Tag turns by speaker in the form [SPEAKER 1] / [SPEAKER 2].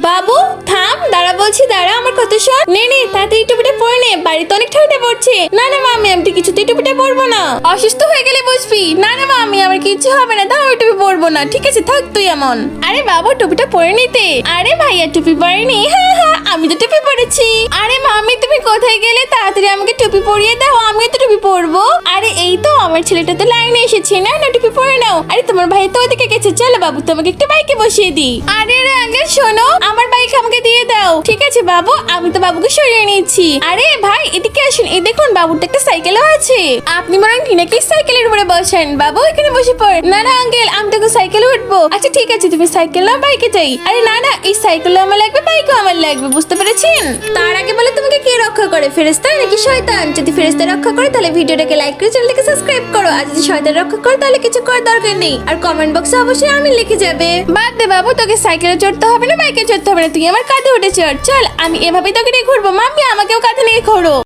[SPEAKER 1] বাবু থাম, দাঁড়া বলছি, দাঁড়া, আমার কথা শোন। নে নে তাড়াতাড়ি টুপিটা পরে নে, বাড়িতে অনেক ঠান্ডা পড়ছে। না না মামি, আমি তো কিছুতেই টুপিটা পরবো না। অসুস্থ হয়ে গেলে বুঝবি। না না মামি, আমার কিচ্ছু হবে না, দাও, আমি টুপি পরবো না। ঠিক আছে থাক তুই এমন। আরে বাবু টুপিটা পরে নিতে। আরে ভাইয়া টুপি পরেনি? হ্যাঁ হ্যাঁ, আমি তো টুপি পরেছি। আরে মামি তুমি কোথায় গেলে? তাড়াতাড়ি আমাকে টুপি পরিয়ে দাও, আমিও তো টুপি পরবো। আরে এই তো আমার ছেলেটা তো লাইনে এসেছে। না না টুপি পরে নাও। আরে তোমার ভাই তো ওদিকে গেছে, চলো বাবু তোমাকে একটু বাইকে বসিয়ে দিই। আরে আঙ্কেল শোনো, আমার বাইক আমাকে দিয়ে দাও। ঠিক আছে বাবু, আমি তো বাবুকে সরিয়ে নিচ্ছি। আরে ভাই এদিকে আসুন, এই দেখুন বাবুর তো একটা সাইকেলও আছে। আপনি বরং টিনাকে সাইকেলের উপরে বসেন, বাবু এখানে বসে পড়। না না আঙ্কেল, আমি তোকে সাইকেলে উঠবো। আচ্ছা ঠিক আছে, তুমি সাইকেল না বাইকে যাই। আরে না না, এই সাইকেলও আমার লাগবে, বাইকও আমার লাগবে, বুঝতে পেরেছেন? তার আগে বলে তোমাকে কে রক্ষা করে, ফেরেশতা নাকি শয়তান? যদি ফেরেশতা রক্ষা করে তাহলে ভিডিওটাকে লাইক করে চ্যানেলটাকে সাবস্ক্রাইব করো, আর যদি শয়তান রক্ষা করে তাহলে কিছু করার দরকার নেই। আর কমেন্ট বক্সে অবশ্যই আমি লিখে যাবে। বাদ দে বাবু, তোকে সাইকেলে চড়তে হবে না, বাইকে চড়তে হবে না, তুই আমার কাঁধে উঠে চড়। চল আমি এভাবেই তোকে নিয়ে ঘুরবো। মাম্মি আমাকেও কাঁধে নিয়ে ঘোরো।